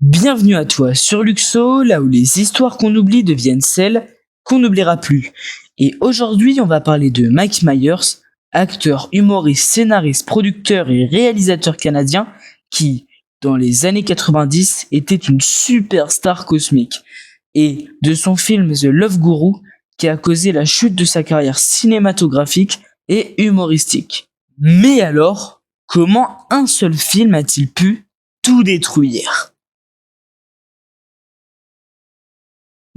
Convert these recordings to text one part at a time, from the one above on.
Bienvenue à toi sur Luxo, là où les histoires qu'on oublie deviennent celles qu'on n'oubliera plus. Et aujourd'hui, on va parler de Mike Myers, acteur, humoriste, scénariste, producteur et réalisateur canadien qui, dans les années 90, était une superstar cosmique. Et de son film The Love Guru, qui a causé la chute de sa carrière cinématographique et humoristique. Mais alors, comment un seul film a-t-il pu tout détruire ?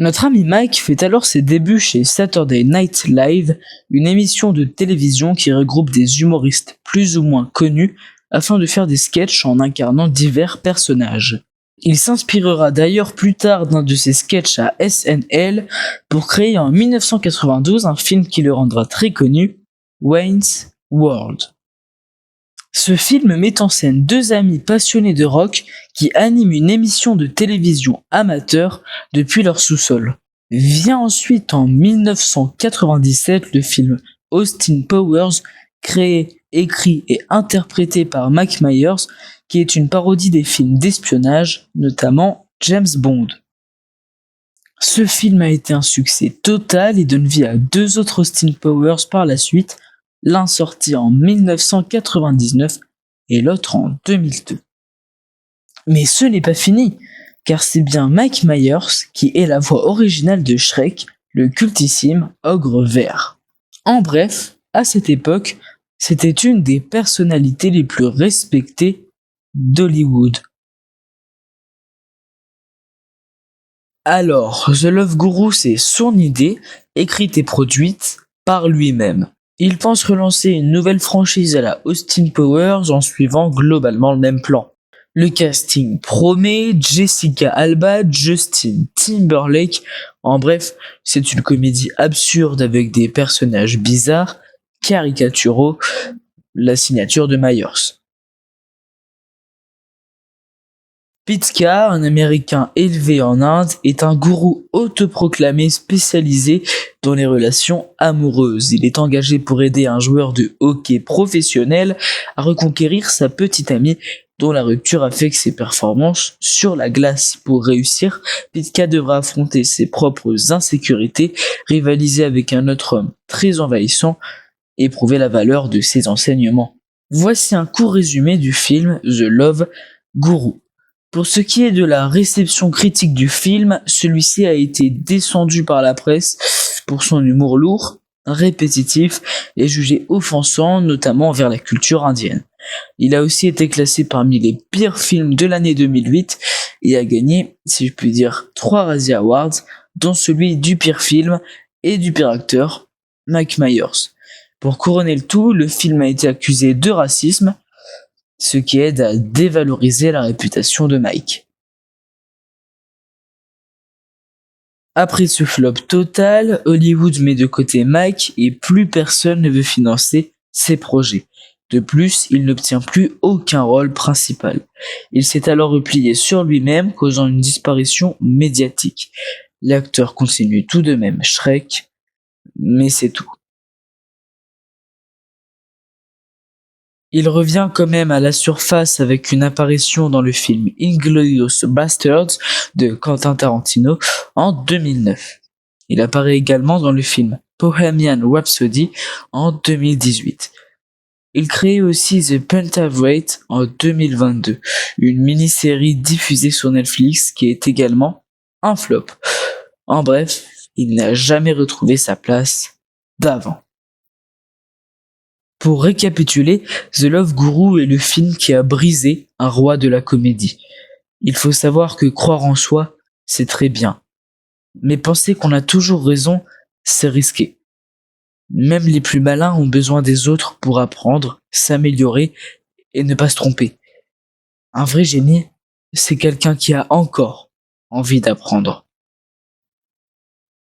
Notre ami Mike fait alors ses débuts chez Saturday Night Live, une émission de télévision qui regroupe des humoristes plus ou moins connus afin de faire des sketchs en incarnant divers personnages. Il s'inspirera d'ailleurs plus tard d'un de ses sketchs à SNL pour créer en 1992 un film qui le rendra très connu, Wayne's World. Ce film met en scène deux amis passionnés de rock qui animent une émission de télévision amateur depuis leur sous-sol. Vient ensuite en 1997 le film Austin Powers, créé, écrit et interprété par Mike Myers, qui est une parodie des films d'espionnage, notamment James Bond. Ce film a été un succès total et donne vie à deux autres Austin Powers par la suite, l'un sorti en 1999 et l'autre en 2002. Mais ce n'est pas fini, car c'est bien Mike Myers qui est la voix originale de Shrek, le cultissime ogre vert. En bref, à cette époque, c'était une des personnalités les plus respectées d'Hollywood. Alors, The Love Guru, c'est son idée, écrite et produite par lui-même. Il pense relancer une nouvelle franchise à la Austin Powers en suivant globalement le même plan. Le casting promet, Jessica Alba, Justin Timberlake, en bref, c'est une comédie absurde avec des personnages bizarres, caricaturaux, la signature de Myers. Pitka, un Américain élevé en Inde, est un gourou autoproclamé spécialisé dans les relations amoureuses. Il est engagé pour aider un joueur de hockey professionnel à reconquérir sa petite amie dont la rupture affecte ses performances sur la glace. Pour réussir, Pitka devra affronter ses propres insécurités, rivaliser avec un autre homme très envahissant et prouver la valeur de ses enseignements. Voici un court résumé du film The Love Guru. Pour ce qui est de la réception critique du film, celui-ci a été descendu par la presse pour son humour lourd, répétitif et jugé offensant, notamment envers la culture indienne. Il a aussi été classé parmi les pires films de l'année 2008 et a gagné, si je puis dire, 3 Razzie Awards, dont celui du pire film et du pire acteur, Mike Myers. Pour couronner le tout, le film a été accusé de racisme, ce qui aide à dévaloriser la réputation de Mike. Après ce flop total, Hollywood met de côté Mike et plus personne ne veut financer ses projets. De plus, il n'obtient plus aucun rôle principal. Il s'est alors replié sur lui-même, causant une disparition médiatique. L'acteur continue tout de même Shrek, mais c'est tout. Il revient quand même à la surface avec une apparition dans le film Inglourious Basterds de Quentin Tarantino en 2009. Il apparaît également dans le film Bohemian Rhapsody en 2018. Il crée aussi The Pentaveret en 2022, une mini-série diffusée sur Netflix qui est également un flop. En bref, il n'a jamais retrouvé sa place d'avant. Pour récapituler, The Love Guru est le film qui a brisé un roi de la comédie. Il faut savoir que croire en soi, c'est très bien. Mais penser qu'on a toujours raison, c'est risqué. Même les plus malins ont besoin des autres pour apprendre, s'améliorer et ne pas se tromper. Un vrai génie, c'est quelqu'un qui a encore envie d'apprendre.